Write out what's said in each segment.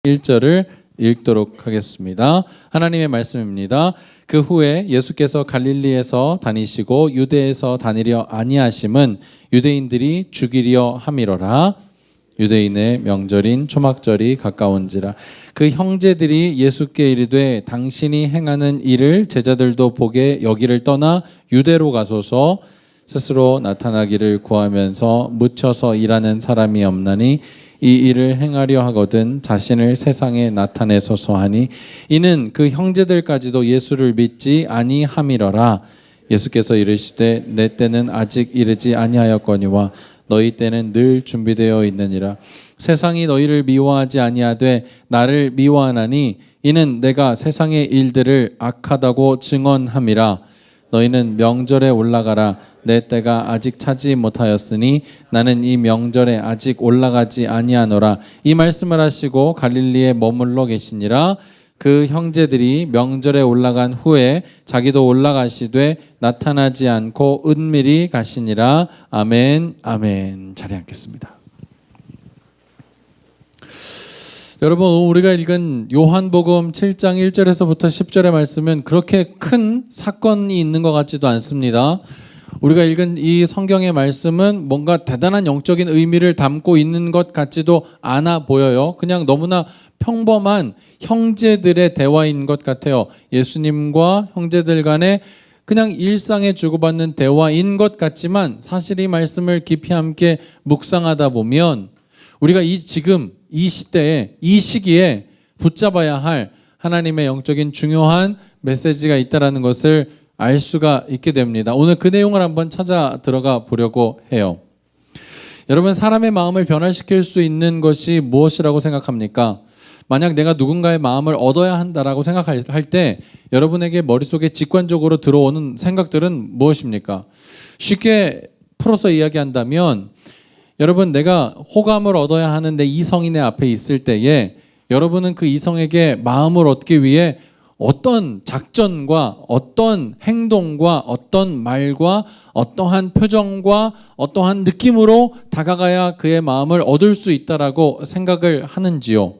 1절을 읽도록 하겠습니다. 하나님의 말씀입니다. 그 후에 예수께서 갈릴리에서 다니시고 유대에서 다니려 아니하심은 유대인들이 죽이려 함이로라. 유대인의 명절인 초막절이 가까운지라. 그 형제들이 예수께 이르되 당신이 행하는 일을 제자들도 보게 여기를 떠나 유대로 가소서. 스스로 나타나기를 구하면서 묻혀서 일하는 사람이 없나니 이 일을 행하려 하거든 자신을 세상에 나타내소서 하니 이는 그 형제들까지도 예수를 믿지 아니함이러라. 예수께서 이르시되 내 때는 아직 이르지 아니하였거니와 너희 때는 늘 준비되어 있느니라. 세상이 너희를 미워하지 아니하되 나를 미워하나니 이는 내가 세상의 일들을 악하다고 증언함이라. 너희는 명절에 올라가라. 내 때가 아직 차지 못하였으니 나는 이 명절에 아직 올라가지 아니하노라. 이 말씀을 하시고 갈릴리에 머물러 계시니라. 그 형제들이 명절에 올라간 후에 자기도 올라가시되 나타나지 않고 은밀히 가시니라. 아멘, 아멘. 자리에 앉겠습니다. 여러분, 우리가 읽은 요한복음 7장 1절에서부터 10절의 말씀은 그렇게 큰 사건이 있는 것 같지도 않습니다. 우리가 읽은 이 성경의 말씀은 뭔가 대단한 영적인 의미를 담고 있는 것 같지도 않아 보여요. 그냥 너무나 평범한 형제들의 대화인 것 같아요. 예수님과 형제들 간의 그냥 일상에 주고받는 대화인 것 같지만 사실 이 말씀을 깊이 함께 묵상하다 보면 우리가 지금 이 시대에 이 시기에 붙잡아야 할 하나님의 영적인 중요한 메시지가 있다는 것을 알 수가 있게 됩니다. 오늘 그 내용을 한번 찾아 들어가 보려고 해요. 여러분, 사람의 마음을 변화시킬 수 있는 것이 무엇이라고 생각합니까? 만약 내가 누군가의 마음을 얻어야 한다라고 생각할 때 여러분에게 머릿속에 직관적으로 들어오는 생각들은 무엇입니까? 쉽게 풀어서 이야기한다면 여러분, 내가 호감을 얻어야 하는데 이성이 내 앞에 있을 때에 여러분은 그 이성에게 마음을 얻기 위해 어떤 작전과 어떤 행동과 어떤 말과 어떠한 표정과 어떠한 느낌으로 다가가야 그의 마음을 얻을 수 있다라고 생각을 하는지요?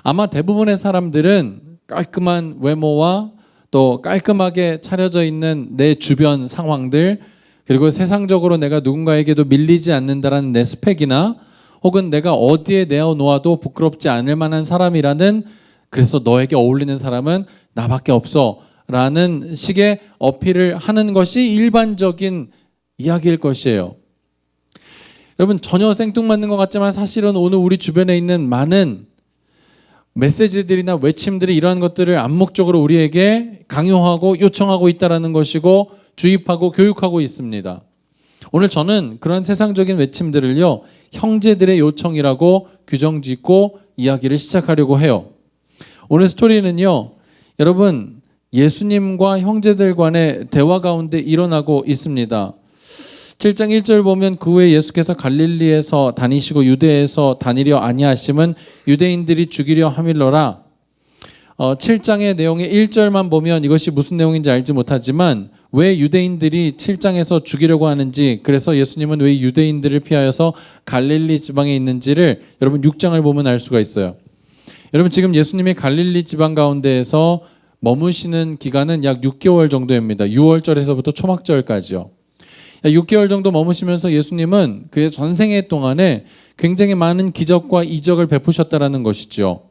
아마 대부분의 사람들은 깔끔한 외모와 또 깔끔하게 차려져 있는 내 주변 상황들, 그리고 세상적으로 내가 누군가에게도 밀리지 않는다라는 내 스펙이나 혹은 내가 어디에 내어놓아도 부끄럽지 않을 만한 사람이라는, 그래서 너에게 어울리는 사람은 나밖에 없어 라는 식의 어필을 하는 것이 일반적인 이야기일 것이에요. 여러분, 전혀 생뚱맞는 것 같지만 사실은 오늘 우리 주변에 있는 많은 메시지들이나 외침들이 이러한 것들을 암묵적으로 우리에게 강요하고 요청하고 있다는 것이고 주입하고 교육하고 있습니다. 오늘 저는 그런 세상적인 외침들을요, 형제들의 요청이라고 규정짓고 이야기를 시작하려고 해요. 오늘 스토리는요, 여러분, 예수님과 형제들 간의 대화 가운데 일어나고 있습니다. 7장 1절 보면 그 후에 예수께서 갈릴리에서 다니시고 유대에서 다니려 아니하심은 유대인들이 죽이려 함이로라. 7장의 내용의 1절만 보면 이것이 무슨 내용인지 알지 못하지만 왜 유대인들이 7장에서 죽이려고 하는지, 그래서 예수님은 왜 유대인들을 피하여서 갈릴리 지방에 있는지를 여러분 6장을 보면 알 수가 있어요. 여러분, 지금 예수님이 갈릴리 지방 가운데에서 머무시는 기간은 약 6개월 정도입니다. 6월절에서부터 초막절까지요. 6개월 정도 머무시면서 예수님은 그의 전생애 동안에 굉장히 많은 기적과 이적을 베푸셨다라는 것이죠.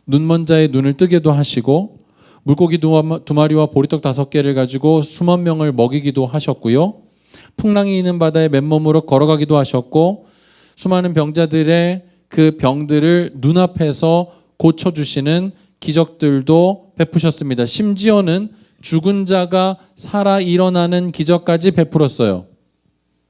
눈먼 자의 눈을 뜨게도 하시고 물고기 2마리와 보리떡 5개를 가지고 수만 명을 먹이기도 하셨고요. 풍랑이 있는 바다에 맨몸으로 걸어가기도 하셨고 수많은 병자들의 그 병들을 눈앞에서 고쳐주시는 기적들도 베푸셨습니다. 심지어는 죽은 자가 살아 일어나는 기적까지 베풀었어요.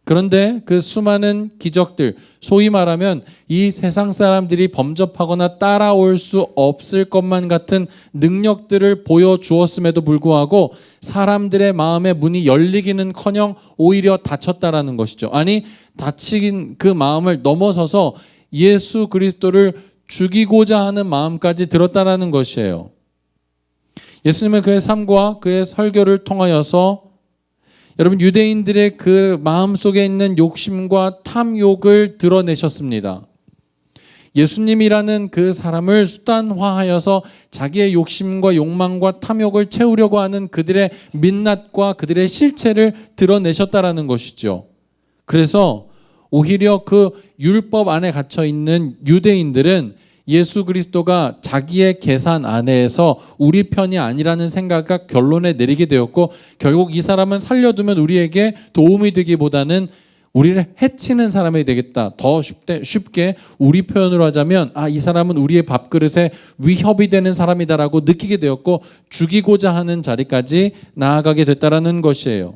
그런데 그 수많은 기적들, 소위 말하면 이 세상 사람들이 범접하거나 따라올 수 없을 것만 같은 능력들을 보여주었음에도 불구하고 사람들의 마음의 문이 열리기는커녕 오히려 닫혔다라는 것이죠. 아니, 닫힌 그 마음을 넘어서서 예수 그리스도를 죽이고자 하는 마음까지 들었다라는 것이에요. 예수님은 그의 삶과 그의 설교를 통하여서 여러분, 유대인들의 그 마음속에 있는 욕심과 탐욕을 드러내셨습니다. 예수님이라는 그 사람을 수단화하여서 자기의 욕심과 욕망과 탐욕을 채우려고 하는 그들의 민낯과 그들의 실체를 드러내셨다라는 것이죠. 그래서 오히려 그 율법 안에 갇혀 있는 유대인들은 예수 그리스도가 자기의 계산 안에서 우리 편이 아니라는 생각과 결론에 내리게 되었고, 결국 이 사람은 살려두면 우리에게 도움이 되기보다는 우리를 해치는 사람이 되겠다. 더 쉽게 우리 표현으로 하자면 이 사람은 우리의 밥그릇에 위협이 되는 사람이다라고 느끼게 되었고, 죽이고자 하는 자리까지 나아가게 됐다라는 것이에요.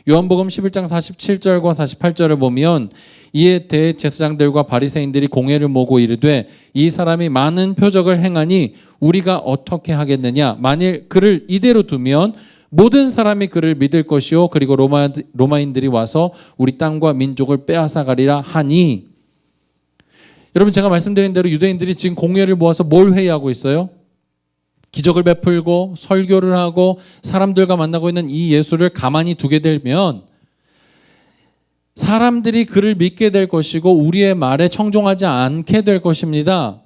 요한복음 11장 47절과 48절을 보면 이에 대해 제사장들과 바리새인들이 공회를 모으고 이르되 이 사람이 많은 표적을 행하니 우리가 어떻게 하겠느냐. 만일 그를 이대로 두면 모든 사람이 그를 믿을 것이요 그리고 로마인들이 와서 우리 땅과 민족을 빼앗아가리라 하니. 여러분, 제가 말씀드린 대로 유대인들이 지금 공회를 모아서 뭘 회의하고 있어요? 기적을 베풀고 설교를 하고 사람들과 만나고 있는 이 예수를 가만히 두게 되면 사람들이 그를 믿게 될 것이고 우리의 말에 청종하지 않게 될 것입니다.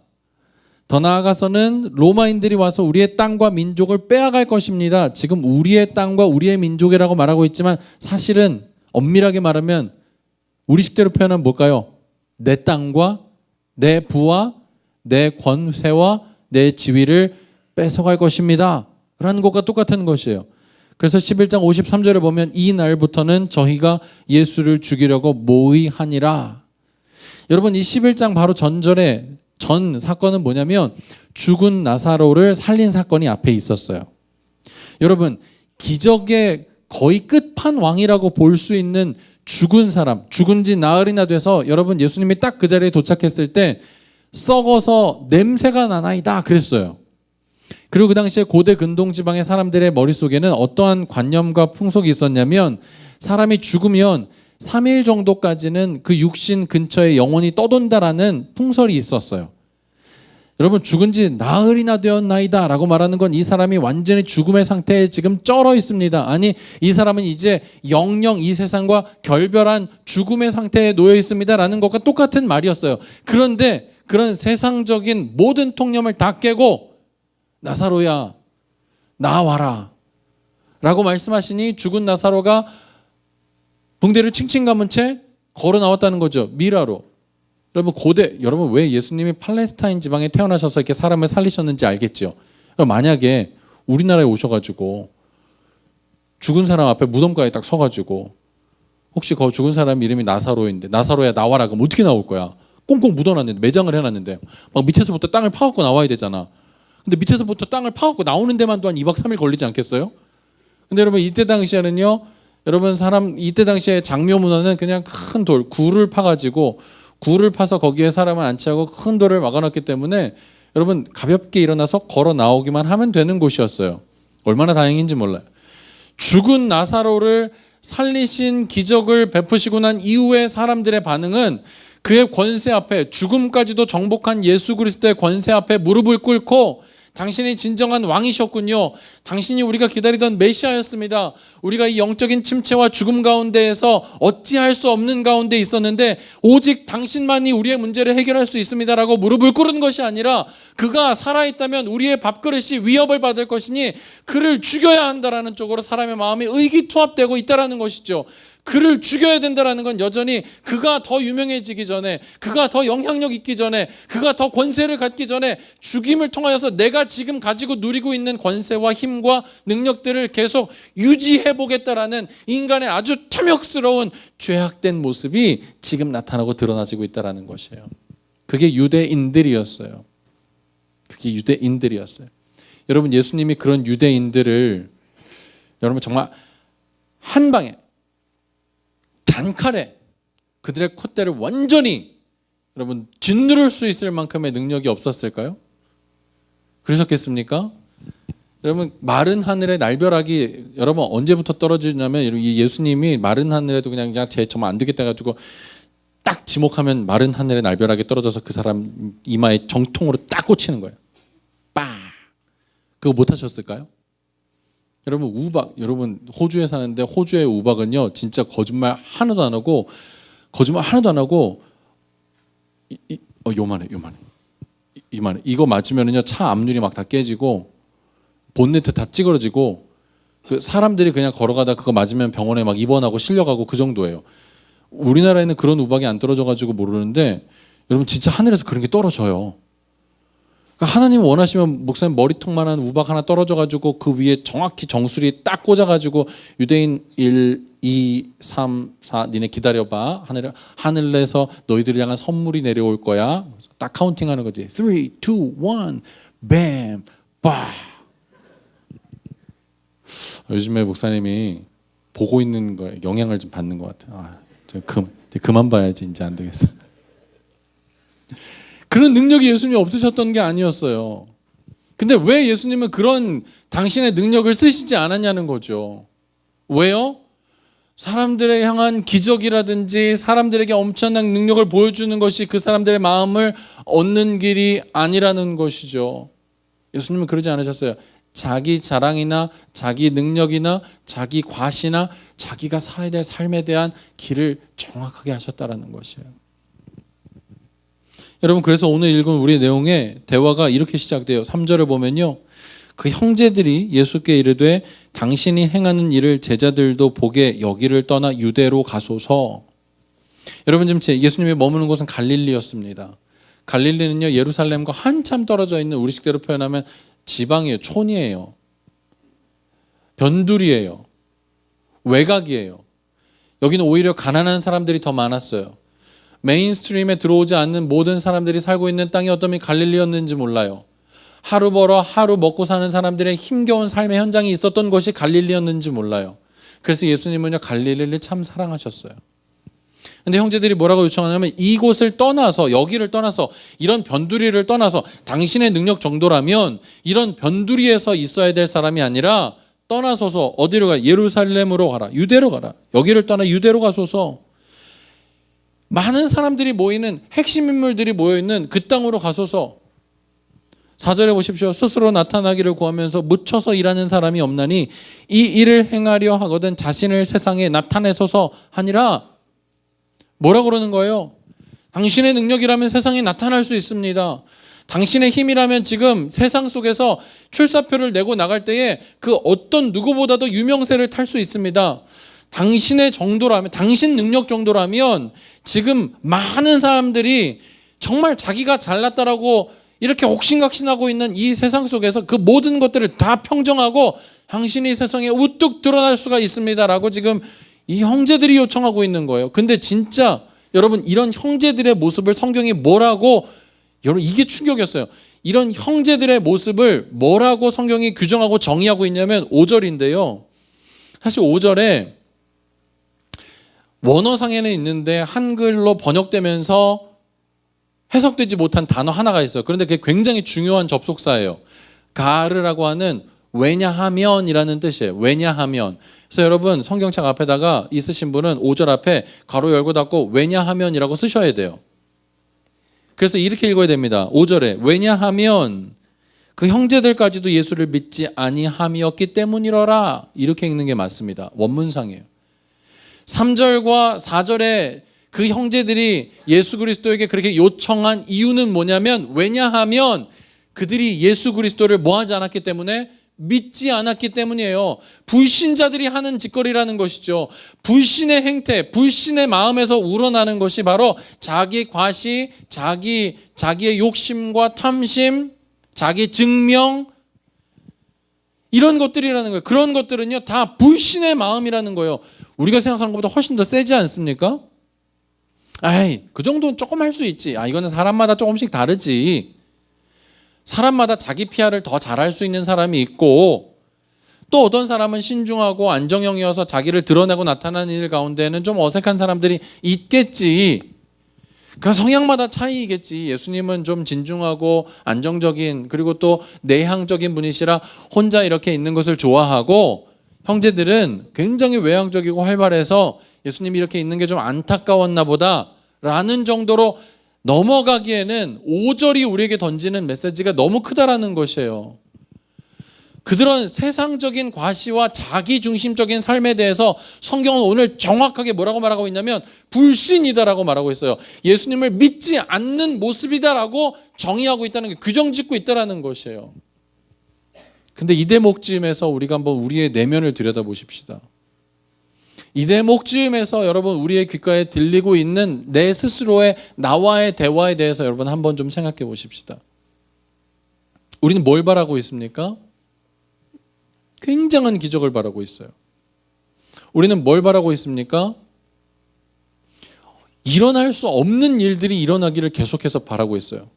더 나아가서는 로마인들이 와서 우리의 땅과 민족을 빼앗아갈 것입니다. 지금 우리의 땅과 우리의 민족이라고 말하고 있지만 사실은 엄밀하게 말하면 우리식대로 표현하면 뭘까요? 내 땅과 내 부와 내 권세와 내 지위를 뺏어갈 것입니다 라는 것과 똑같은 것이에요. 그래서 11장 53절에 보면 이 날부터는 저희가 예수를 죽이려고 모의하니라. 여러분, 이 11장 바로 전절에 전 사건은 뭐냐면 죽은 나사로를 살린 사건이 앞에 있었어요. 여러분, 기적의 거의 끝판왕이라고 볼 수 있는 죽은 사람, 죽은 지 나흘이나 돼서 여러분 예수님이 딱 그 자리에 도착했을 때 썩어서 냄새가 나나이다 그랬어요. 그리고 그 당시에 고대 근동 지방의 사람들의 머릿속에는 어떠한 관념과 풍속이 있었냐면 사람이 죽으면 3일 정도까지는 그 육신 근처에 영혼이 떠돈다라는 풍설이 있었어요. 여러분, 죽은 지 나흘이나 되었나이다 라고 말하는 건 이 사람이 완전히 죽음의 상태에 지금 쩔어 있습니다. 아니, 이 사람은 이제 영영 이 세상과 결별한 죽음의 상태에 놓여 있습니다 라는 것과 똑같은 말이었어요. 그런데 그런 세상적인 모든 통념을 다 깨고 나사로야 나와라 라고 말씀하시니 죽은 나사로가 붕대를 칭칭 감은 채 걸어 나왔다는 거죠. 미라로. 여러분 왜 예수님이 팔레스타인 지방에 태어나셔서 이렇게 사람을 살리셨는지 알겠죠? 만약에 우리나라에 오셔가지고 죽은 사람 앞에 무덤가에 딱 서가지고 혹시 그 죽은 사람 이름이 나사로인데 나사로야 나와라 그럼 어떻게 나올 거야? 꽁꽁 묻어놨는데, 매장을 해놨는데 막 밑에서부터 땅을 파갖고 나와야 되잖아. 근데 밑에서부터 땅을 파갖고 나오는 데만 또한 2박 3일 걸리지 않겠어요? 근데 여러분 이때 당시에는요, 이때 당시에 장묘 문화는 그냥 큰 돌, 굴을 파가지고 굴을 파서 거기에 사람을 안치하고 큰 돌을 막아놨기 때문에 여러분 가볍게 일어나서 걸어 나오기만 하면 되는 곳이었어요. 얼마나 다행인지 몰라요. 죽은 나사로를 살리신 기적을 베푸시고 난 이후에 사람들의 반응은 그의 권세 앞에, 죽음까지도 정복한 예수 그리스도의 권세 앞에 무릎을 꿇고 당신이 진정한 왕이셨군요. 당신이 우리가 기다리던 메시아였습니다. 우리가 이 영적인 침체와 죽음 가운데에서 어찌할 수 없는 가운데 있었는데 오직 당신만이 우리의 문제를 해결할 수 있습니다라고 무릎을 꿇은 것이 아니라 그가 살아있다면 우리의 밥그릇이 위협을 받을 것이니 그를 죽여야 한다라는 쪽으로 사람의 마음이 의기투합되고 있다라는 것이죠. 그를 죽여야 된다라는 건 여전히 그가 더 유명해지기 전에, 그가 더 영향력 있기 전에, 그가 더 권세를 갖기 전에 죽임을 통하여서 내가 지금 가지고 누리고 있는 권세와 힘과 능력들을 계속 유지해 보겠다라는 인간의 아주 탐욕스러운 죄악된 모습이 지금 나타나고 드러나지고 있다라는 것이에요. 그게 유대인들이었어요. 여러분, 예수님이 그런 유대인들을 여러분 정말 한 방에 단칼에 그들의 콧대를 완전히 여러분 짓누를 수 있을 만큼의 능력이 없었을까요? 그러셨겠습니까? 여러분, 마른 하늘에 날벼락이 여러분 언제부터 떨어지냐면 이 예수님이 마른 하늘에도 그냥 쟤 정말 안 되겠다 해가지고 딱 지목하면 마른 하늘에 날벼락이 떨어져서 그 사람 이마에 정통으로 딱 꽂히는 거예요. 빠. 그거 못 하셨을까요? 여러분 호주에 사는데 호주의 우박은요 진짜 거짓말 하나도 안 하고 요만해. 이만해. 이거 맞으면은요 차 앞유리 막 다 깨지고 본네트 다 찌그러지고 그 사람들이 그냥 걸어가다 그거 맞으면 병원에 막 입원하고 실려가고 그 정도예요. 우리나라에는 그런 우박이 안 떨어져가지고 모르는데 여러분 진짜 하늘에서 그런 게 떨어져요. 그러니까 하나님 원하시면 목사님 머리통만한 우박 하나 떨어져가지고 그 위에 정확히 정수리 딱 꽂아가지고 유대인 1, 2, 3, 4 니네 기다려봐. 하늘에서 너희들을 향한 선물이 내려올 거야. 딱 카운팅하는 거지. 3, 2, 1, 뱀, 빠. 요즘에 목사님이 보고 있는 거에 영향을 좀 받는 것 같아요. 그만 봐야지 이제 안 되겠어. 그런 능력이 예수님이 없으셨던 게 아니었어요. 근데 왜 예수님은 그런 당신의 능력을 쓰시지 않았냐는 거죠. 왜요? 사람들에 향한 기적이라든지 사람들에게 엄청난 능력을 보여주는 것이 그 사람들의 마음을 얻는 길이 아니라는 것이죠. 예수님은 그러지 않으셨어요. 자기 자랑이나 자기 능력이나 자기 과시나 자기가 살아야 될 삶에 대한 길을 정확하게 하셨다라는 것이에요. 여러분 그래서 오늘 읽은 우리의 내용의 대화가 이렇게 시작돼요. 3절을 보면요. 그 형제들이 예수께 이르되 당신이 행하는 일을 제자들도 보게 여기를 떠나 유대로 가소서. 여러분 지금 예수님이 머무는 곳은 갈릴리였습니다. 갈릴리는요 예루살렘과 한참 떨어져 있는 우리 식대로 표현하면 지방이에요. 촌이에요. 변두리예요. 외곽이에요. 여기는 오히려 가난한 사람들이 더 많았어요. 메인스트림에 들어오지 않는 모든 사람들이 살고 있는 땅이 어쩌면 갈릴리였는지 몰라요. 하루 벌어 하루 먹고 사는 사람들의 힘겨운 삶의 현장이 있었던 곳이 갈릴리였는지 몰라요. 그래서 예수님은요 갈릴리를 참 사랑하셨어요. 근데 형제들이 뭐라고 요청하냐면 이곳을 떠나서 여기를 떠나서 이런 변두리를 떠나서 당신의 능력 정도라면 이런 변두리에서 있어야 될 사람이 아니라 떠나서서 어디로 가? 예루살렘으로 가라. 유대로 가라. 여기를 떠나 유대로 가소서. 많은 사람들이 모이는 핵심 인물들이 모여있는 그 땅으로 가소서. 4절에 보십시오. 스스로 나타나기를 구하면서 묻혀서 일하는 사람이 없나니 이 일을 행하려 하거든 자신을 세상에 나타내소서 하니라. 뭐라고 그러는 거예요? 당신의 능력이라면 세상에 나타날 수 있습니다. 당신의 힘이라면 지금 세상 속에서 출사표를 내고 나갈 때에 그 어떤 누구보다도 유명세를 탈 수 있습니다. 당신의 정도라면, 당신 능력 정도라면 지금 많은 사람들이 정말 자기가 잘났다라고 이렇게 옥신각신하고 있는 이 세상 속에서 그 모든 것들을 다 평정하고 당신이 세상에 우뚝 드러날 수가 있습니다라고 지금 이 형제들이 요청하고 있는 거예요. 근데 진짜 여러분 이런 형제들의 모습을 성경이 뭐라고, 여러분 이게 충격이었어요. 이런 형제들의 모습을 뭐라고 성경이 규정하고 정의하고 있냐면 5절인데요. 사실 5절에 원어상에는 있는데 한글로 번역되면서 해석되지 못한 단어 하나가 있어요. 그런데 그게 굉장히 중요한 접속사예요. 가르라고 하는 왜냐하면이라는 뜻이에요. 왜냐하면. 그래서 여러분 성경책 앞에다가 있으신 분은 5절 앞에 가로 열고 닫고 왜냐하면이라고 쓰셔야 돼요. 그래서 이렇게 읽어야 됩니다. 5절에 왜냐하면 그 형제들까지도 예수를 믿지 아니함이었기 때문이러라. 이렇게 읽는 게 맞습니다. 원문상이에요. 3절과 4절에 그 형제들이 예수 그리스도에게 그렇게 요청한 이유는 뭐냐면 왜냐하면 그들이 예수 그리스도를 뭐하지 않았기 때문에 믿지 않았기 때문이에요. 불신자들이 하는 짓거리라는 것이죠. 불신의 행태, 불신의 마음에서 우러나는 것이 바로 자기 과시, 자기의 욕심과 탐심, 자기 증명 이런 것들이라는 거예요. 그런 것들은요 다 불신의 마음이라는 거예요. 우리가 생각하는 것보다 훨씬 더 세지 않습니까? 그 정도는 조금 할 수 있지. 이거는 사람마다 조금씩 다르지. 사람마다 자기 PR을 더 잘할 수 있는 사람이 있고 또 어떤 사람은 신중하고 안정형이어서 자기를 드러내고 나타나는 일 가운데는 좀 어색한 사람들이 있겠지. 그 성향마다 차이겠지. 예수님은 좀 진중하고 안정적인 그리고 또 내향적인 분이시라 혼자 이렇게 있는 것을 좋아하고 형제들은 굉장히 외향적이고 활발해서 예수님이 이렇게 있는 게 좀 안타까웠나 보다라는 정도로 넘어가기에는 5절이 우리에게 던지는 메시지가 너무 크다라는 것이에요. 그런 세상적인 과시와 자기중심적인 삶에 대해서 성경은 오늘 정확하게 뭐라고 말하고 있냐면 불신이다라고 말하고 있어요. 예수님을 믿지 않는 모습이다라고 정의하고 있다는 게 규정짓고 있다라는 것이에요. 근데 이 대목쯤에서 우리가 한번 우리의 내면을 들여다보십시다. 이 대목쯤에서 여러분 우리의 귓가에 들리고 있는 내 스스로의 나와의 대화에 대해서 여러분 한번 좀 생각해 보십시다. 우리는 뭘 바라고 있습니까? 굉장한 기적을 바라고 있어요. 우리는 뭘 바라고 있습니까? 일어날 수 없는 일들이 일어나기를 계속해서 바라고 있어요.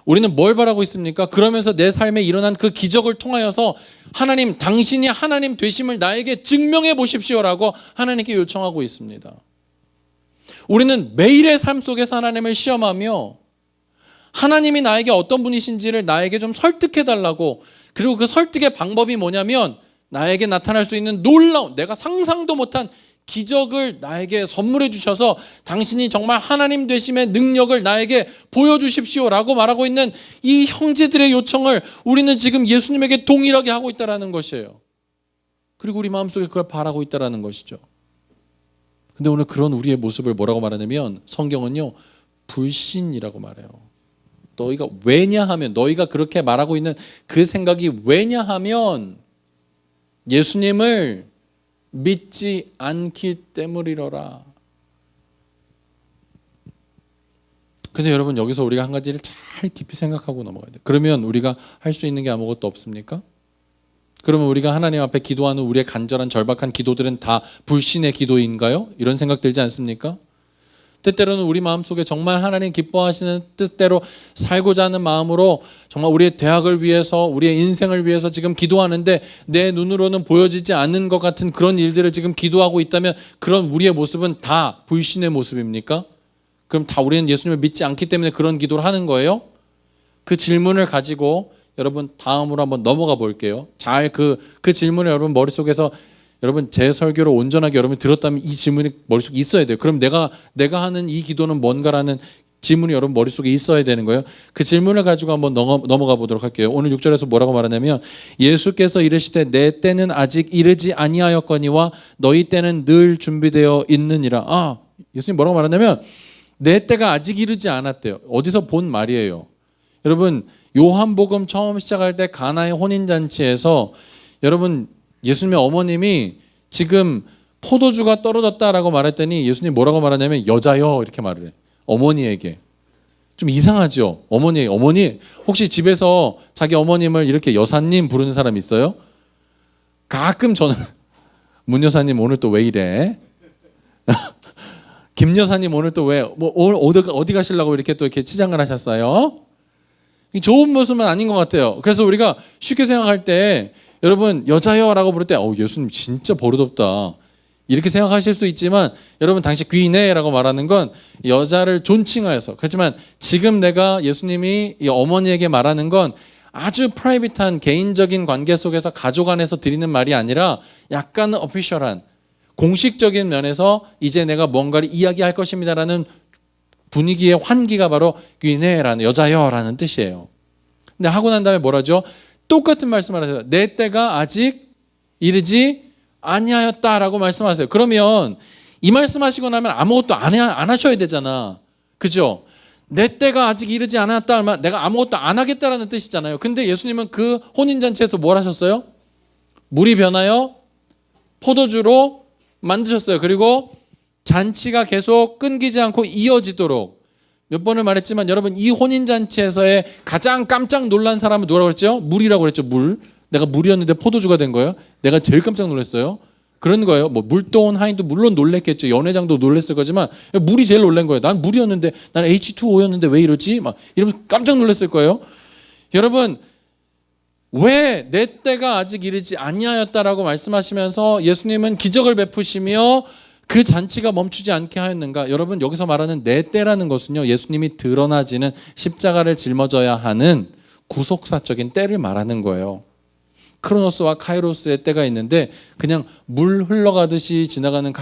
우리는 뭘 바라고 있습니까? 그러면서 내 삶에 일어난 그 기적을 통하여서 하나님, 당신이 하나님 되심을 나에게 증명해 보십시오라고 하나님께 요청하고 있습니다. 우리는 매일의 삶 속에서 하나님을 시험하며 하나님이 나에게 어떤 분이신지를 나에게 좀 설득해 달라고, 그리고 그 설득의 방법이 뭐냐면 나에게 나타날 수 있는 놀라운, 내가 상상도 못한 기적을 나에게 선물해 주셔서 당신이 정말 하나님 되심의 능력을 나에게 보여주십시오라고 말하고 있는 이 형제들의 요청을 우리는 지금 예수님에게 동일하게 하고 있다는 것이에요. 그리고 우리 마음속에 그걸 바라고 있다는 것이죠. 근데 오늘 그런 우리의 모습을 뭐라고 말하냐면 성경은요, 불신이라고 말해요. 너희가 왜냐하면, 너희가 그렇게 말하고 있는 그 생각이 왜냐하면 예수님을 믿지 않기 때문이로라. 근데 여러분 여기서 우리가 한 가지를 잘 깊이 생각하고 넘어가야 돼요. 그러면 우리가 할 수 있는 게 아무것도 없습니까? 그러면 우리가 하나님 앞에 기도하는 우리의 간절한 절박한 기도들은 다 불신의 기도인가요? 이런 생각 들지 않습니까? 때때로는 우리 마음속에 정말 하나님 기뻐하시는 뜻대로 살고자 하는 마음으로 정말 우리의 대학을 위해서, 우리의 인생을 위해서 지금 기도하는데 내 눈으로는 보여지지 않는 것 같은 그런 일들을 지금 기도하고 있다면 그런 우리의 모습은 다 불신의 모습입니까? 그럼 다 우리는 예수님을 믿지 않기 때문에 그런 기도를 하는 거예요? 그 질문을 가지고 여러분 다음으로 한번 넘어가 볼게요. 잘 그 질문을 여러분 머릿속에서, 여러분 제 설교를 온전하게 여러분이 들었다면 이 질문이 머릿속에 있어야 돼요. 그럼 내가 하는 이 기도는 뭔가라는 질문이 여러분 머릿속에 있어야 되는 거예요. 그 질문을 가지고 한번 넘어가 보도록 할게요. 오늘 6절에서 뭐라고 말하냐면 예수께서 이르시되 내 때는 아직 이르지 아니하였거니와 너희 때는 늘 준비되어 있느니라. 예수님 뭐라고 말하냐면 내 때가 아직 이르지 않았대요. 어디서 본 말이에요. 여러분 요한복음 처음 시작할 때 가나의 혼인잔치에서 여러분 예수님의 어머님이 지금 포도주가 떨어졌다라고 말했더니 예수님 뭐라고 말하냐면 여자여 이렇게 말을 해. 어머니에게. 좀 이상하죠. 어머니 혹시 집에서 자기 어머님을 이렇게 여사님 부르는 사람 있어요? 가끔 저는 문 여사님 오늘 또 왜 이래? 김 여사님 오늘 또 왜 오늘 어디 가시려고 이렇게 또 이렇게 치장을 하셨어요? 좋은 모습은 아닌 것 같아요. 그래서 우리가 쉽게 생각할 때 여러분 여자여라고 부를 때 예수님 진짜 버릇없다 이렇게 생각하실 수 있지만 여러분 당시 귀네라고 말하는 건 여자를 존칭하여서, 그렇지만 지금 내가 예수님이 이 어머니에게 말하는 건 아주 프라이빗한 개인적인 관계 속에서 가족 안에서 드리는 말이 아니라 약간 어피셜한 공식적인 면에서 이제 내가 뭔가를 이야기할 것입니다라는 분위기의 환기가 바로 귀네라는 여자여라는 뜻이에요. 근데 하고 난 다음에 뭐라죠? 똑같은 말씀을 하세요. 내 때가 아직 이르지 아니하였다라고 말씀하세요. 그러면 이 말씀하시고 나면 아무것도 안 하셔야 되잖아. 그죠? 내 때가 아직 이르지 않았다 하면 내가 아무것도 안 하겠다라는 뜻이잖아요. 근데 예수님은 그 혼인잔치에서 뭘 하셨어요? 물이 변하여 포도주로 만드셨어요. 그리고 잔치가 계속 끊기지 않고 이어지도록, 몇 번을 말했지만 여러분 이 혼인잔치에서의 가장 깜짝 놀란 사람은 누구라고 그랬죠? 물이라고 그랬죠. 물. 내가 물이었는데 포도주가 된 거예요. 내가 제일 깜짝 놀랐어요. 그런 거예요. 뭐 물도원 하인도 물론 놀랬겠죠. 연회장도 놀랬을 거지만 물이 제일 놀란 거예요. 난 물이었는데, 난 H2O였는데 왜 이러지? 막 이러면서 깜짝 놀랐을 거예요. 여러분 왜 내 때가 아직 이르지 아니하였다라고 말씀하시면서 예수님은 기적을 베푸시며 그 잔치가 멈추지 않게 하였는가? 여러분 여기서 말하는 내 때라는 것은요, 예수님이 드러나지는 십자가를 짊어져야 하는 구속사적인 때를 말하는 거예요. 크로노스와 카이로스의 때가 있는데 그냥 물 흘러가듯이 지나가는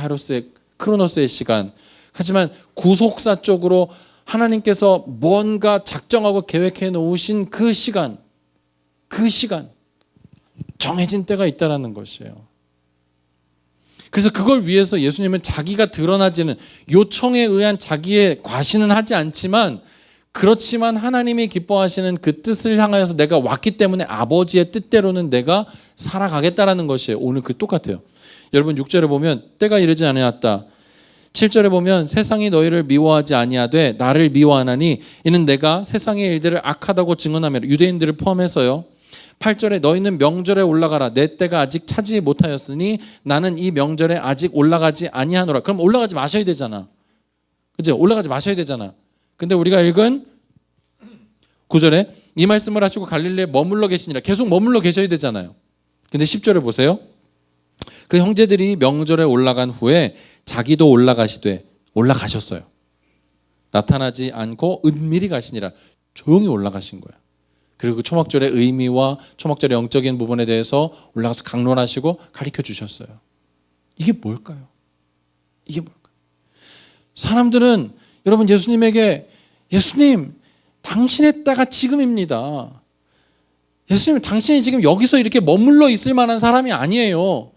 크로노스의 시간, 하지만 구속사적으로 하나님께서 뭔가 작정하고 계획해 놓으신 그 시간, 정해진 때가 있다라는 것이에요. 그래서 그걸 위해서 예수님은 자기가 드러나지는 요청에 의한 자기의 과신은 하지 않지만 그렇지만 하나님이 기뻐하시는 그 뜻을 향하여서 내가 왔기 때문에 아버지의 뜻대로는 내가 살아가겠다라는 것이에요. 오늘 그 똑같아요. 여러분 6절에 보면 때가 이르지 아니하였다. 7절에 보면 세상이 너희를 미워하지 아니하되 나를 미워하나니 이는 내가 세상의 일들을 악하다고 증언하며 유대인들을 포함해서요. 8절에 너희는 명절에 올라가라. 내 때가 아직 차지 못하였으니 나는 이 명절에 아직 올라가지 아니하노라. 그럼 올라가지 마셔야 되잖아. 그죠? 올라가지 마셔야 되잖아. 근데 우리가 읽은 9절에 이 말씀을 하시고 갈릴리에 머물러 계시니라. 계속 머물러 계셔야 되잖아요. 근데 10절에 보세요. 그 형제들이 명절에 올라간 후에 자기도 올라가셨어요. 나타나지 않고 은밀히 가시니라. 조용히 올라가신 거야. 그리고 초막절의 의미와 초막절의 영적인 부분에 대해서 올라가서 강론하시고 가르쳐 주셨어요. 이게 뭘까요? 이게 뭘까요? 사람들은 여러분 예수님에게 예수님 당신의 때가 지금입니다. 예수님 당신이 지금 여기서 이렇게 머물러 있을 만한 사람이 아니에요.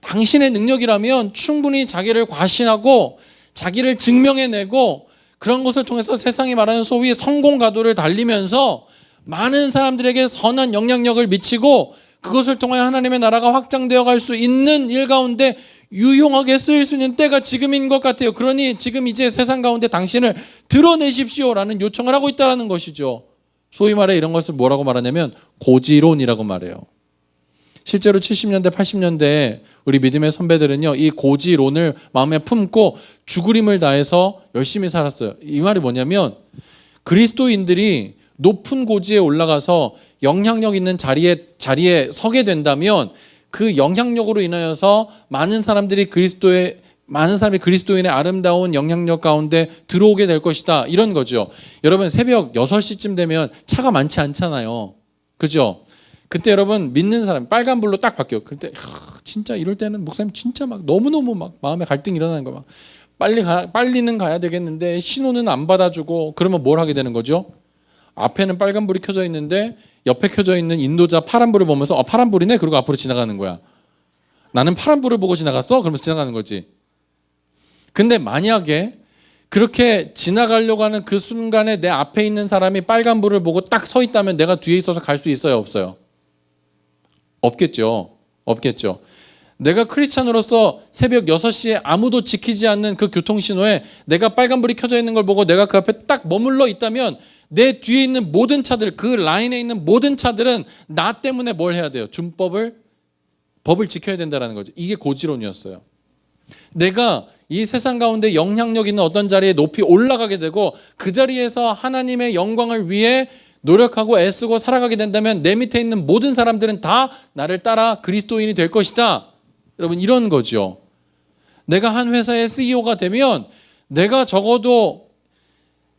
당신의 능력이라면 충분히 자기를 과신하고 자기를 증명해내고 그런 것을 통해서 세상이 말하는 소위 성공 가도를 달리면서 많은 사람들에게 선한 영향력을 미치고 그것을 통해 하나님의 나라가 확장되어 갈 수 있는 일 가운데 유용하게 쓰일 수 있는 때가 지금인 것 같아요. 그러니 지금 이제 세상 가운데 당신을 드러내십시오라는 요청을 하고 있다는 것이죠. 소위 말해 이런 것을 뭐라고 말하냐면 고지론이라고 말해요. 실제로 70년대 80년대에 우리 믿음의 선배들은요 이 고지론을 마음에 품고 죽으림을 다해서 열심히 살았어요. 이 말이 뭐냐면 그리스도인들이 높은 고지에 올라가서 영향력 있는 자리에 서게 된다면 그 영향력으로 인하여서 많은 사람이 그리스도인의 아름다운 영향력 가운데 들어오게 될 것이다. 이런 거죠. 여러분 새벽 6시쯤 되면 차가 많지 않잖아요. 그죠? 그때 여러분 믿는 사람 빨간불로 딱 바뀌어요. 그때 진짜 이럴 때는 목사님 진짜 막 너무너무 막 마음에 갈등이 일어나는 거 막 빨리는 가야 되겠는데 신호는 안 받아주고 그러면 뭘 하게 되는 거죠? 앞에는 빨간불이 켜져 있는데 옆에 켜져 있는 인도자 파란불을 보면서 파란불이네 그러고 앞으로 지나가는 거야. 나는 파란불을 보고 지나갔어? 그러면서 지나가는 거지. 근데 만약에 그렇게 지나가려고 하는 그 순간에 내 앞에 있는 사람이 빨간불을 보고 딱 서 있다면 내가 뒤에 있어서 갈 수 있어요? 없어요? 없겠죠. 내가 크리스찬으로서 새벽 6시에 아무도 지키지 않는 그 교통신호에 내가 빨간불이 켜져 있는 걸 보고 내가 그 앞에 딱 머물러 있다면 내 뒤에 있는 모든 차들, 그 라인에 있는 모든 차들은 나 때문에 뭘 해야 돼요? 법을 지켜야 된다는 거죠. 이게 고지론이었어요. 내가 이 세상 가운데 영향력 있는 어떤 자리에 높이 올라가게 되고 그 자리에서 하나님의 영광을 위해 노력하고 애쓰고 살아가게 된다면 내 밑에 있는 모든 사람들은 다 나를 따라 그리스도인이 될 것이다. 여러분 이런 거죠. 내가 한 회사의 CEO가 되면 내가 적어도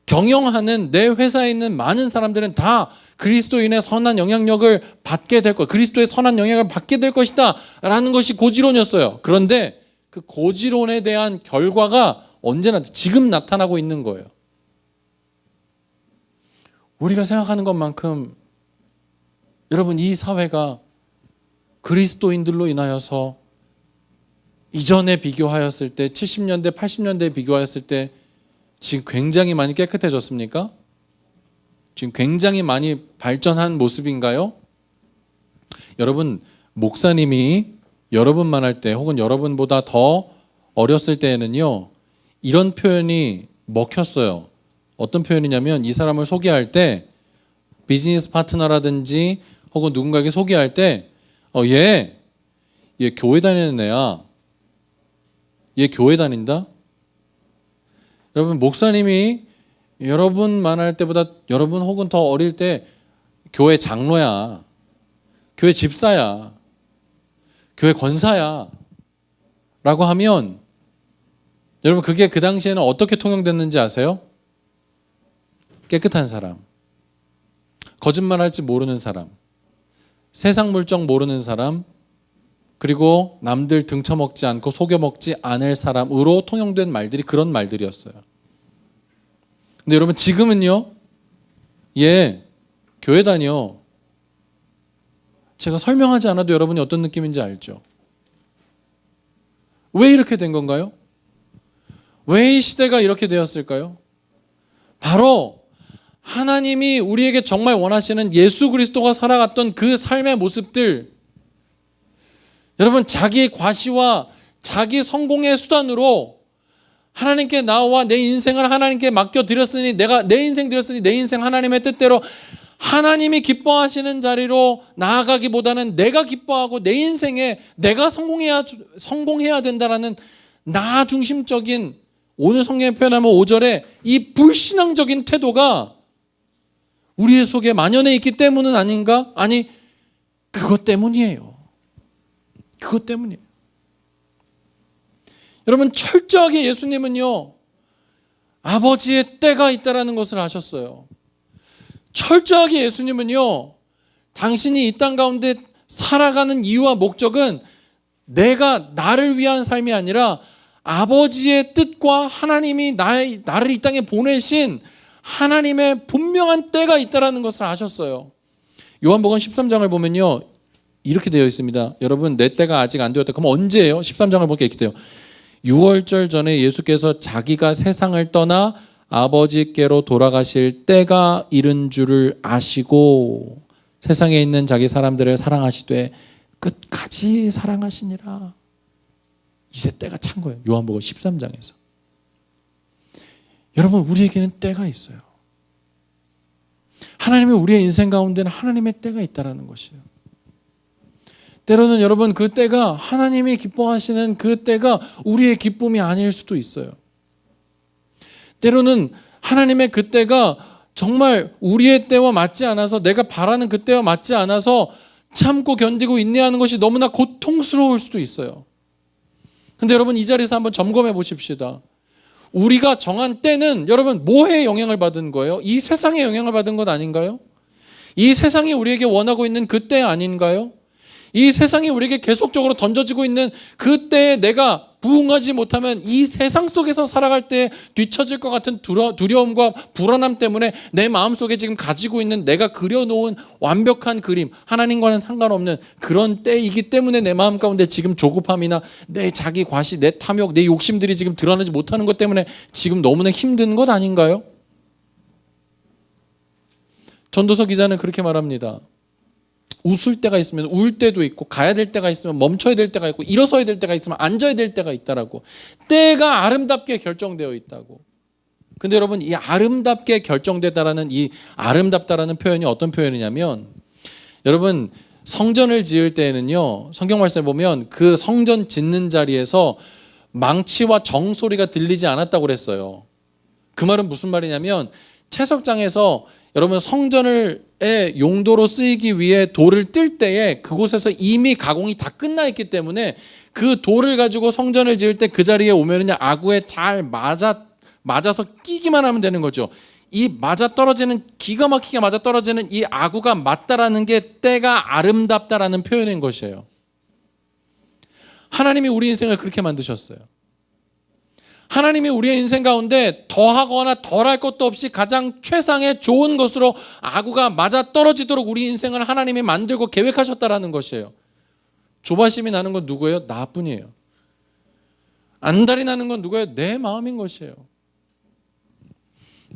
경영하는 내 회사에 있는 많은 사람들은 다 그리스도인의 선한 영향력을 받게 될 것, 그리스도의 선한 영향을 받게 될 것이다 라는 것이 고지론이었어요. 그런데 그 고지론에 대한 결과가 언제나 지금 나타나고 있는 거예요. 우리가 생각하는 것만큼 여러분 이 사회가 그리스도인들로 인하여서 이전에 비교하였을 때 70년대 80년대에 비교하였을 때 지금 굉장히 많이 깨끗해졌습니까? 지금 굉장히 많이 발전한 모습인가요? 여러분 목사님이 여러분만 할 때 혹은 여러분보다 더 어렸을 때에는요 이런 표현이 먹혔어요. 어떤 표현이냐면 이 사람을 소개할 때 비즈니스 파트너라든지 혹은 누군가에게 소개할 때 얘 교회 다니는 애야. 얘 교회 다닌다? 여러분 목사님이 여러분만 할 때보다 여러분 혹은 더 어릴 때 교회 장로야. 교회 집사야. 교회 권사야. 라고 하면 여러분 그게 그 당시에는 어떻게 통용됐는지 아세요? 깨끗한 사람, 거짓말할지 모르는 사람, 세상 물정 모르는 사람, 그리고 남들 등쳐먹지 않고 속여먹지 않을 사람으로 통용된 말들이 그런 말들이었어요. 근데 여러분 지금은요, 얘 교회 다녀 제가 설명하지 않아도 여러분이 어떤 느낌인지 알죠? 왜 이렇게 된 건가요? 왜 이 시대가 이렇게 되었을까요? 바로 하나님이 우리에게 정말 원하시는 예수 그리스도가 살아갔던 그 삶의 모습들, 여러분, 자기 과시와 자기 성공의 수단으로 하나님께 나와 내 인생을 하나님께 맡겨드렸으니, 내가 내 인생 드렸으니 내 인생 하나님의 뜻대로 하나님이 기뻐하시는 자리로 나아가기보다는 내가 기뻐하고 내 인생에 내가 성공해야 된다라는 나 중심적인, 오늘 성경에 표현하면 5절에 이 불신앙적인 태도가 우리의 속에 만연해 있기 때문은 아닌가? 아니, 그것 때문이에요. 그것 때문이에요. 여러분, 철저하게 예수님은요, 아버지의 때가 있다라는 것을 아셨어요. 철저하게 예수님은요, 당신이 이 땅 가운데 살아가는 이유와 목적은 나를 위한 삶이 아니라 아버지의 뜻과 하나님이 나를 이 땅에 보내신 하나님의 분명한 때가 있다라는 것을 아셨어요. 요한복음 13장을 보면요, 이렇게 되어 있습니다. 여러분, 내 때가 아직 안 되었다. 그럼 언제예요? 13장을 보니까 이렇게 돼요. 6월절 전에 예수께서 자기가 세상을 떠나 아버지께로 돌아가실 때가 이른 줄을 아시고 세상에 있는 자기 사람들을 사랑하시되 끝까지 사랑하시니라. 이제 때가 찬 거예요. 요한복음 13장에서. 여러분, 우리에게는 때가 있어요. 하나님이 우리의 인생 가운데는 하나님의 때가 있다는 것이에요. 때로는 여러분, 그 때가 하나님이 기뻐하시는 그 때가 우리의 기쁨이 아닐 수도 있어요. 때로는 하나님의 그 때가 정말 우리의 때와 맞지 않아서, 내가 바라는 그 때와 맞지 않아서 참고 견디고 인내하는 것이 너무나 고통스러울 수도 있어요. 근데 여러분, 이 자리에서 한번 점검해 보십시다. 우리가 정한 때는 여러분 뭐에 영향을 받은 거예요? 이 세상에 영향을 받은 것 아닌가요? 이 세상이 우리에게 원하고 있는 그 때 아닌가요? 이 세상이 우리에게 계속적으로 던져지고 있는 그 때에 내가 부응하지 못하면 이 세상 속에서 살아갈 때 뒤처질 것 같은 두려움과 불안함 때문에 내 마음속에 지금 가지고 있는 내가 그려놓은 완벽한 그림, 하나님과는 상관없는 그런 때이기 때문에 내 마음 가운데 지금 조급함이나 내 자기 과시, 내 탐욕, 내 욕심들이 지금 드러나지 못하는 것 때문에 지금 너무나 힘든 것 아닌가요? 전도서 기자는 그렇게 말합니다. 웃을 때가 있으면 울 때도 있고, 가야 될 때가 있으면 멈춰야 될 때가 있고, 일어서야 될 때가 있으면 앉아야 될 때가 있다라고. 때가 아름답게 결정되어 있다고. 근데 여러분, 이 아름답게 결정되다라는, 이 아름답다라는 표현이 어떤 표현이냐면, 여러분, 성전을 지을 때에는요, 성경 말씀에 보면 그 성전 짓는 자리에서 망치와 정소리가 들리지 않았다고 그랬어요. 그 말은 무슨 말이냐면, 채석장에서 여러분, 성전의 용도로 쓰이기 위해 돌을 뜰 때에 그곳에서 이미 가공이 다 끝나 있기 때문에 그 돌을 가지고 성전을 지을 때 그 자리에 오면은 아구에 잘 맞아서 끼기만 하면 되는 거죠. 이 기가 막히게 맞아 떨어지는 이 아구가 맞다라는 게 때가 아름답다라는 표현인 것이에요. 하나님이 우리 인생을 그렇게 만드셨어요. 하나님이 우리의 인생 가운데 더하거나 덜할 것도 없이 가장 최상의 좋은 것으로 아구가 맞아 떨어지도록 우리 인생을 하나님이 만들고 계획하셨다라는 것이에요. 조바심이 나는 건 누구예요? 나뿐이에요. 안달이 나는 건 누구예요? 내 마음인 것이에요.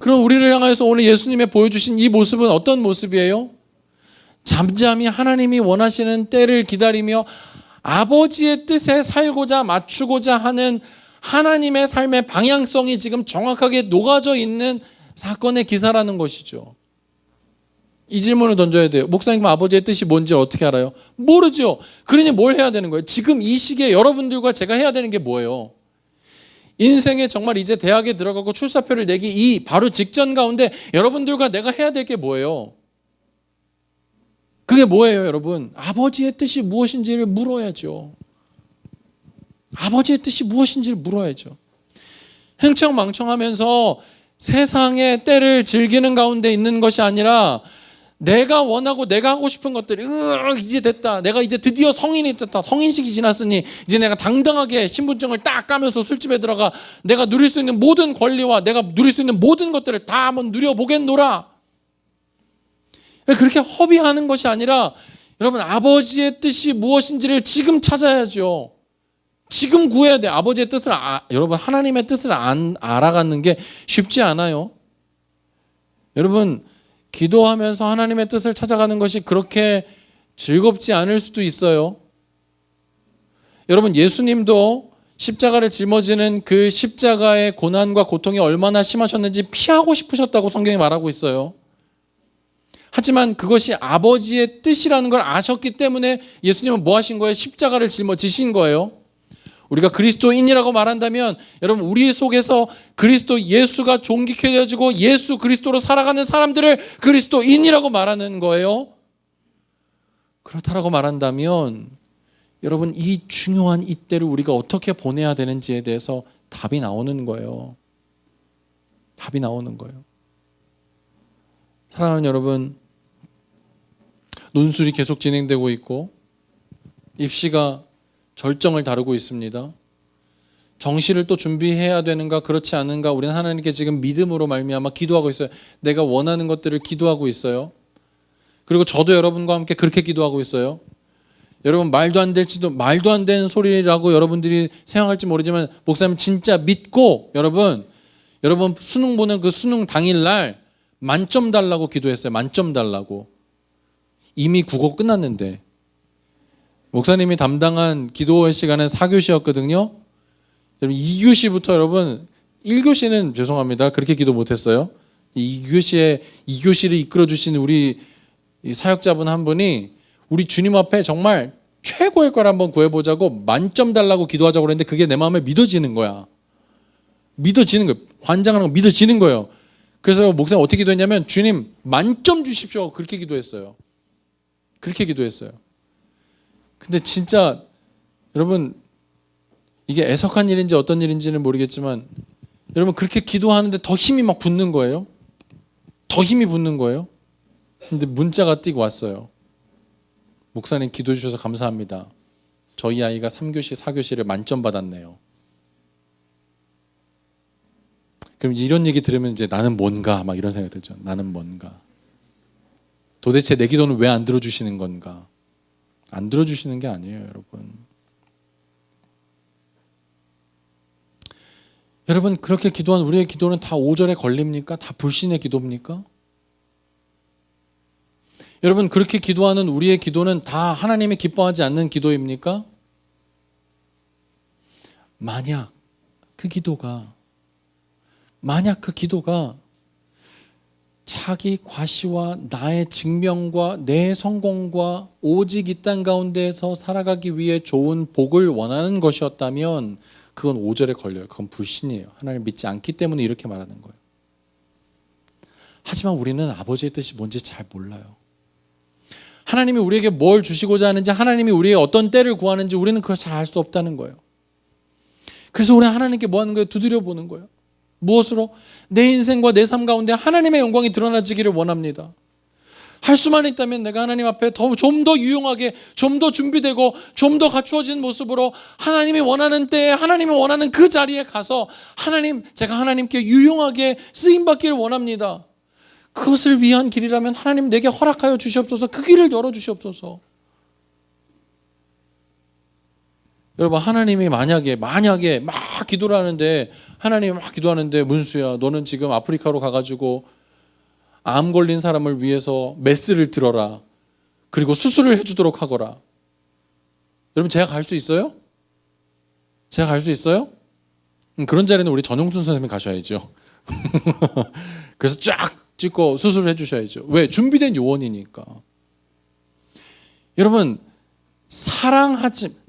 그럼 우리를 향해서 오늘 예수님이 보여주신 이 모습은 어떤 모습이에요? 잠잠히 하나님이 원하시는 때를 기다리며 아버지의 뜻에 살고자 맞추고자 하는 하나님의 삶의 방향성이 지금 정확하게 녹아져 있는 사건의 기사라는 것이죠. 이 질문을 던져야 돼요. 목사님, 아버지의 뜻이 뭔지 어떻게 알아요? 모르죠. 그러니 뭘 해야 되는 거예요? 지금 이 시기에 여러분들과 제가 해야 되는 게 뭐예요? 인생에 정말 이제 대학에 들어가고 출사표를 내기 이 바로 직전 가운데 여러분들과 내가 해야 될 게 뭐예요? 그게 뭐예요, 여러분? 아버지의 뜻이 무엇인지를 물어야죠. 아버지의 뜻이 무엇인지를 물어야죠. 흥청망청하면서 세상의 때를 즐기는 가운데 있는 것이 아니라 내가 원하고 내가 하고 싶은 것들이 이제 됐다. 내가 이제 드디어 성인이 됐다. 성인식이 지났으니 이제 내가 당당하게 신분증을 딱 까면서 술집에 들어가 내가 누릴 수 있는 모든 권리와 내가 누릴 수 있는 모든 것들을 다 한번 누려보겠노라. 그렇게 허비하는 것이 아니라 여러분, 아버지의 뜻이 무엇인지를 지금 찾아야죠. 지금 구해야 돼. 아버지의 뜻을 여러분, 하나님의 뜻을 알아가는 게 쉽지 않아요. 여러분, 기도하면서 하나님의 뜻을 찾아가는 것이 그렇게 즐겁지 않을 수도 있어요. 여러분, 예수님도 십자가를 짊어지는 그 십자가의 고난과 고통이 얼마나 심하셨는지 피하고 싶으셨다고 성경이 말하고 있어요. 하지만 그것이 아버지의 뜻이라는 걸 아셨기 때문에 예수님은 뭐 하신 거예요? 십자가를 짊어지신 거예요. 우리가 그리스도인이라고 말한다면 여러분, 우리 속에서 그리스도 예수가 존귀해지고 예수 그리스도로 살아가는 사람들을 그리스도인이라고 말하는 거예요. 그렇다라고 말한다면 여러분, 이 중요한 이때를 우리가 어떻게 보내야 되는지에 대해서 답이 나오는 거예요. 답이 나오는 거예요. 사랑하는 여러분, 논술이 계속 진행되고 있고 입시가 절정을 다루고 있습니다. 정시를 또 준비해야 되는가 그렇지 않은가, 우리는 하나님께 지금 믿음으로 말미암아 기도하고 있어요. 내가 원하는 것들을 기도하고 있어요. 그리고 저도 여러분과 함께 그렇게 기도하고 있어요. 여러분, 말도 안 되는 소리라고 여러분들이 생각할지 모르지만 목사님 진짜 믿고 여러분 수능 보는 그 수능 당일날 만점 달라고 기도했어요. 만점 달라고. 이미 국어 끝났는데 목사님이 담당한 기도의 시간은 4교시였거든요. 여러분, 2교시부터 여러분 1교시는 죄송합니다. 그렇게 기도 못했어요. 2교시를 이끌어 주신 우리 사역자분 한 분이 우리 주님 앞에 정말 최고의 걸 한번 구해보자고 만점 달라고 기도하자고 그랬는데 그게 내 마음에 믿어지는 거야. 믿어지는 거예요. 환장하는 거 믿어지는 거예요. 그래서 목사님 어떻게 기도했냐면 주님 만점 주십시오. 그렇게 기도했어요. 그렇게 기도했어요. 근데 진짜 여러분, 이게 애석한 일인지 어떤 일인지는 모르겠지만 여러분, 그렇게 기도하는데 더 힘이 막 붙는 거예요. 더 힘이 붙는 거예요. 근데 문자가 띄고 왔어요. 목사님 기도해 주셔서 감사합니다. 저희 아이가 3교시, 4교시를 만점 받았네요. 그럼 이런 얘기 들으면 이제 나는 뭔가 막 이런 생각이 들죠. 나는 뭔가. 도대체 내 기도는 왜 안 들어주시는 건가? 안 들어주시는 게 아니에요, 여러분. 여러분, 그렇게 기도한 우리의 기도는 다 오절에 걸립니까? 다 불신의 기도입니까? 여러분, 그렇게 기도하는 우리의 기도는 다 하나님이 기뻐하지 않는 기도입니까? 만약 그 기도가 자기 과시와 나의 증명과 내 성공과 오직 이 땅 가운데에서 살아가기 위해 좋은 복을 원하는 것이었다면 그건 오절에 걸려요. 그건 불신이에요. 하나님을 믿지 않기 때문에 이렇게 말하는 거예요. 하지만 우리는 아버지의 뜻이 뭔지 잘 몰라요. 하나님이 우리에게 뭘 주시고자 하는지, 하나님이 우리에게 어떤 때를 구하는지 우리는 그걸 잘 알 수 없다는 거예요. 그래서 우리는 하나님께 뭐 하는 거예요? 두드려 보는 거예요. 무엇으로? 내 인생과 내 삶 가운데 하나님의 영광이 드러나지기를 원합니다. 할 수만 있다면 내가 하나님 앞에 좀 더 유용하게, 좀 더 준비되고 좀 더 갖추어진 모습으로 하나님이 원하는 때에, 하나님이 원하는 그 자리에 가서 제가 하나님께 유용하게 쓰임받기를 원합니다. 그것을 위한 길이라면 하나님 내게 허락하여 주시옵소서. 그 길을 열어주시옵소서. 여러분, 하나님이 만약에 막 기도를 하는데, 하나님이 막 기도하는데, 문수야 너는 지금 아프리카로 가가지고 암 걸린 사람을 위해서 메스를 들어라, 그리고 수술을 해주도록 하거라. 여러분, 제가 갈 수 있어요? 제가 갈 수 있어요? 그런 자리는 우리 전용순 선생님이 가셔야죠. 그래서 쫙 찍고 수술을 해주셔야죠. 왜? 준비된 요원이니까. 여러분,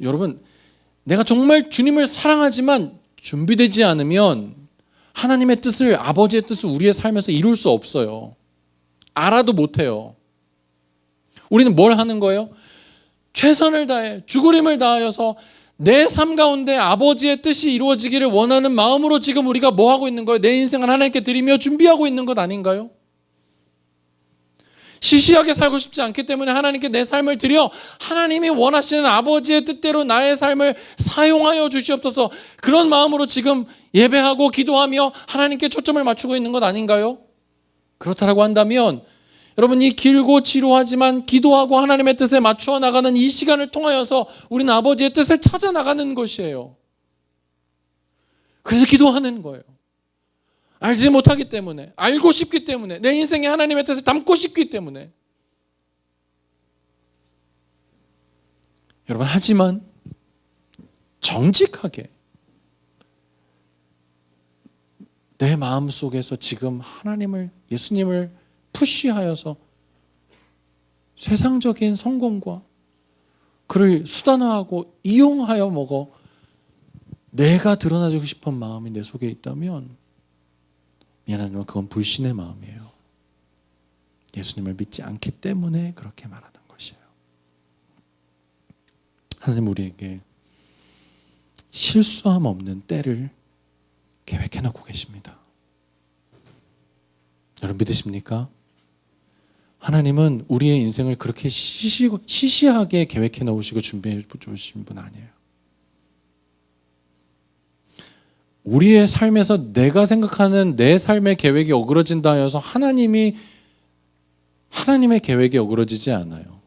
여러분, 내가 정말 주님을 사랑하지만 준비되지 않으면 하나님의 뜻을, 아버지의 뜻을 우리의 삶에서 이룰 수 없어요. 알아도 못해요. 우리는 뭘 하는 거예요? 최선을 다해 죽으림을 다하여서 내 삶 가운데 아버지의 뜻이 이루어지기를 원하는 마음으로 지금 우리가 뭐 하고 있는 거예요? 내 인생을 하나님께 드리며 준비하고 있는 것 아닌가요? 시시하게 살고 싶지 않기 때문에 하나님께 내 삶을 드려 하나님이 원하시는 아버지의 뜻대로 나의 삶을 사용하여 주시옵소서. 그런 마음으로 지금 예배하고 기도하며 하나님께 초점을 맞추고 있는 것 아닌가요? 그렇다라고 한다면 여러분, 이 길고 지루하지만 기도하고 하나님의 뜻에 맞추어 나가는 이 시간을 통하여서 우리는 아버지의 뜻을 찾아 나가는 것이에요. 그래서 기도하는 거예요. 알지 못하기 때문에, 알고 싶기 때문에, 내 인생에 하나님의 뜻을 담고 싶기 때문에. 여러분, 하지만 정직하게 내 마음속에서 지금 하나님을, 예수님을 푸시하여서 세상적인 성공과 그를 수단화하고 이용하여 먹어 내가 드러나주고 싶은 마음이 내 속에 있다면 미안하지만 그건 불신의 마음이에요. 예수님을 믿지 않기 때문에 그렇게 말하는 것이에요. 하나님 우리에게 실수함 없는 때를 계획해 놓고 계십니다. 여러분 믿으십니까? 하나님은 우리의 인생을 그렇게 시시하게 계획해 놓으시고 준비해 주신 분 아니에요. 우리의 삶에서 내가 생각하는 내 삶의 계획이 어그러진다 해서 하나님의 계획이 어그러지지 않아요.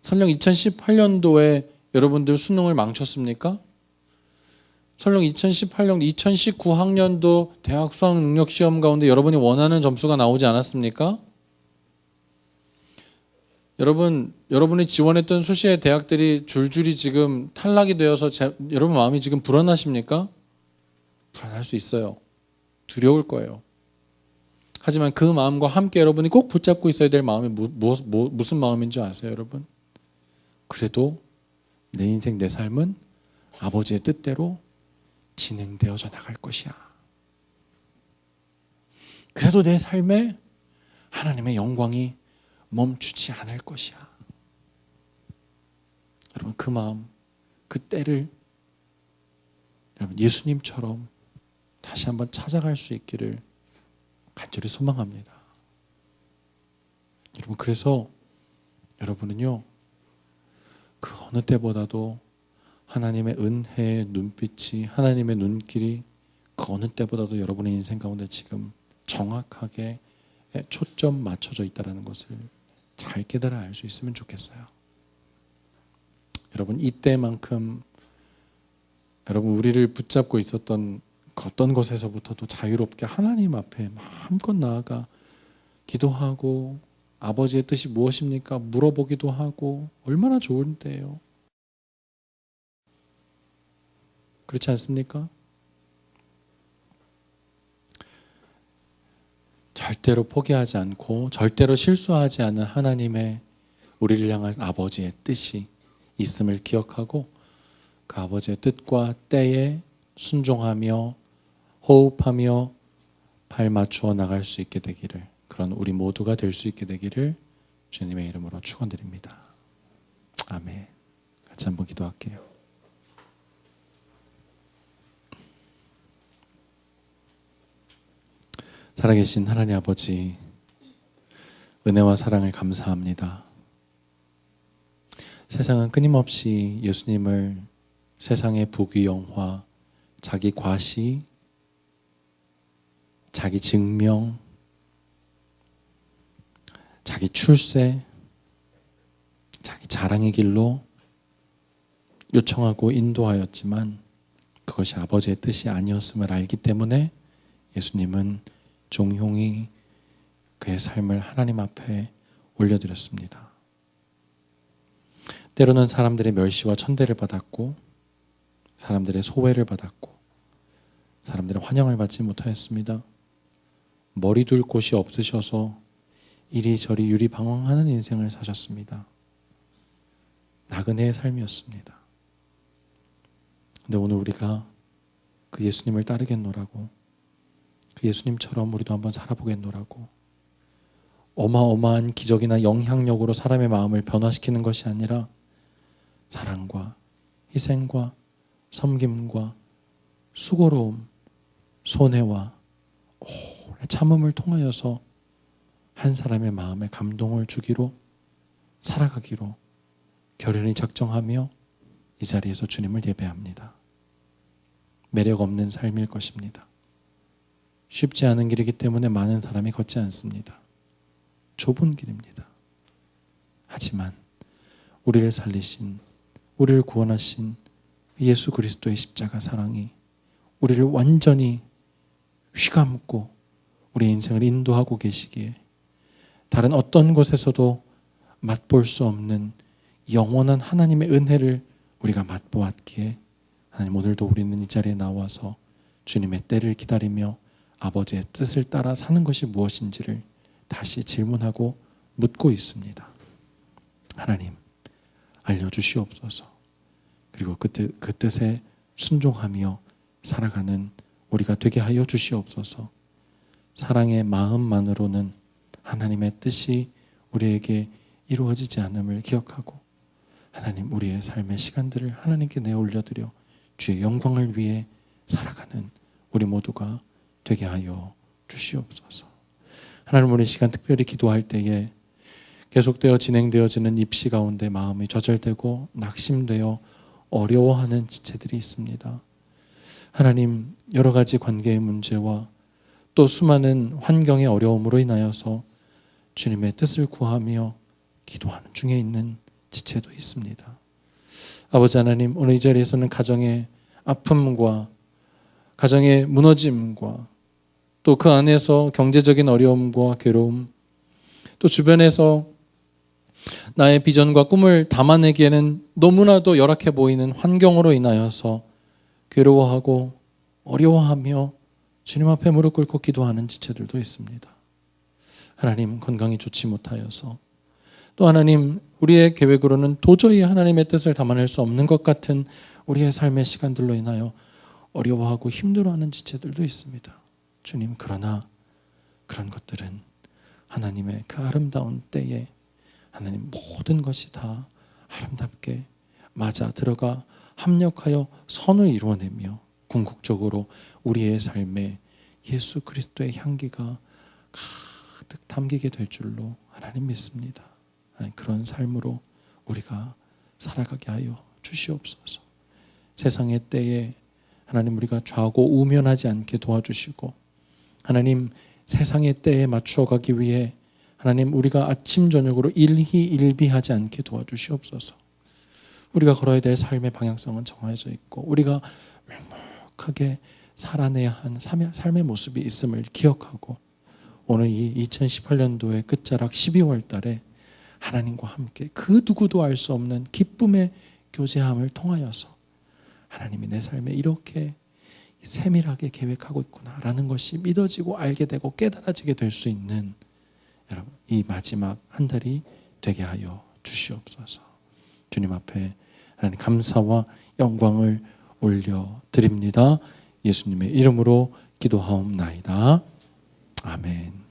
설령 2018년도에 여러분들 수능을 망쳤습니까? 설령 2018년, 2019학년도 대학 수학 능력 시험 가운데 여러분이 원하는 점수가 나오지 않았습니까? 여러분이 지원했던 수시의 대학들이 줄줄이 지금 탈락이 되어서 여러분 마음이 지금 불안하십니까? 불안할 수 있어요. 두려울 거예요. 하지만 그 마음과 함께 여러분이 꼭 붙잡고 있어야 될 마음이 무슨 마음인지 아세요, 여러분? 그래도 내 인생, 내 삶은 아버지의 뜻대로 진행되어져 나갈 것이야. 그래도 내 삶에 하나님의 영광이 멈추지 않을 것이야. 여러분 그 마음, 그 때를 여러분 예수님처럼 다시 한번 찾아갈 수 있기를 간절히 소망합니다. 여러분 그래서 여러분은요 그 어느 때보다도 하나님의 은혜의 눈빛이, 하나님의 눈길이 그 어느 때보다도 여러분의 인생 가운데 지금 정확하게 초점 맞춰져 있다는 것을 잘 깨달아 알 수 있으면 좋겠어요. 여러분 이때만큼 여러분 우리를 붙잡고 있었던 어떤 것에서부터도 자유롭게 하나님 앞에 마음껏 나아가 기도하고 아버지의 뜻이 무엇입니까? 물어보기도 하고 얼마나 좋은 때예요. 그렇지 않습니까? 절대로 포기하지 않고 절대로 실수하지 않은 하나님의 우리를 향한 아버지의 뜻이 있음을 기억하고 그 아버지의 뜻과 때에 순종하며 호흡하며 발 맞추어 나갈 수 있게 되기를, 그런 우리 모두가 될 수 있게 되기를 주님의 이름으로 축원드립니다. 아멘. 같이 한번 기도할게요. 살아계신 하나님 아버지, 은혜와 사랑을 감사합니다. 세상은 끊임없이 예수님을 세상의 부귀영화, 자기 과시, 자기 증명, 자기 출세, 자기 자랑의 길로 요청하고 인도하였지만 그것이 아버지의 뜻이 아니었음을 알기 때문에 예수님은 종용이 그의 삶을 하나님 앞에 올려드렸습니다. 때로는 사람들의 멸시와 천대를 받았고 사람들의 소외를 받았고 사람들의 환영을 받지 못하였습니다. 머리 둘 곳이 없으셔서 이리저리 유리방황하는 인생을 사셨습니다. 나그네의 삶이었습니다. 근데 오늘 우리가 그 예수님을 따르겠노라고, 그 예수님처럼 우리도 한번 살아보겠노라고, 어마어마한 기적이나 영향력으로 사람의 마음을 변화시키는 것이 아니라 사랑과 희생과 섬김과 수고로움, 손해와 오래 참음을 통하여서 한 사람의 마음에 감동을 주기로, 살아가기로 결연히 작정하며 이 자리에서 주님을 예배합니다. 매력 없는 삶일 것입니다. 쉽지 않은 길이기 때문에 많은 사람이 걷지 않습니다. 좁은 길입니다. 하지만 우리를 살리신, 우리를 구원하신 예수 그리스도의 십자가 사랑이 우리를 완전히 휘감고 우리의 인생을 인도하고 계시기에 다른 어떤 곳에서도 맛볼 수 없는 영원한 하나님의 은혜를 우리가 맛보았기에 하나님, 오늘도 우리는 이 자리에 나와서 주님의 때를 기다리며 아버지의 뜻을 따라 사는 것이 무엇인지를 다시 질문하고 묻고 있습니다. 하나님, 알려주시옵소서. 그리고 그 뜻에 순종하며 살아가는 우리가 되게 하여 주시옵소서. 사랑의 마음만으로는 하나님의 뜻이 우리에게 이루어지지 않음을 기억하고 하나님, 우리의 삶의 시간들을 하나님께 내어 올려드려 주의 영광을 위해 살아가는 우리 모두가 되게 하여 주시옵소서. 하나님, 우리 시간 특별히 기도할 때에 계속되어 진행되어지는 입시 가운데 마음이 좌절되고 낙심되어 어려워하는 지체들이 있습니다. 하나님, 여러 가지 관계의 문제와 또 수많은 환경의 어려움으로 인하여서 주님의 뜻을 구하며 기도하는 중에 있는 지체도 있습니다. 아버지 하나님, 오늘 이 자리에서는 가정의 아픔과 가정의 무너짐과 또 그 안에서 경제적인 어려움과 괴로움, 또 주변에서 나의 비전과 꿈을 담아내기에는 너무나도 열악해 보이는 환경으로 인하여서 괴로워하고 어려워하며 주님 앞에 무릎 꿇고 기도하는 지체들도 있습니다. 하나님, 건강이 좋지 못하여서 또 하나님, 우리의 계획으로는 도저히 하나님의 뜻을 담아낼 수 없는 것 같은 우리의 삶의 시간들로 인하여 어려워하고 힘들어하는 지체들도 있습니다. 주님, 그러나 그런 것들은 하나님의 그 아름다운 때에 하나님, 모든 것이 다 아름답게 맞아 들어가 합력하여 선을 이루어내며 궁극적으로 우리의 삶에 예수 그리스도의 향기가 가득 담기게 될 줄로 하나님 믿습니다. 하나님, 그런 삶으로 우리가 살아가게 하여 주시옵소서. 세상의 때에 하나님, 우리가 좌고 우면하지 않게 도와주시고 하나님, 세상의 때에 맞추어 가기 위해 하나님, 우리가 아침 저녁으로 일희일비하지 않게 도와주시옵소서. 우리가 걸어야 될 삶의 방향성은 정해져 있고 우리가 묵묵하게 살아내야 한 삶의 모습이 있음을 기억하고 오늘 이 2018년도의 끝자락 12월 달에 하나님과 함께 그 누구도 알 수 없는 기쁨의 교제함을 통하여서 하나님이 내 삶에 이렇게 세밀하게 계획하고 있구나라는 것이 믿어지고 알게 되고 깨달아지게 될 수 있는 여러분, 이 마지막 한 달이 되게 하여 주시옵소서. 주님 앞에 하나님 감사와 영광을 올려드립니다. 예수님의 이름으로 기도하옵나이다. 아멘.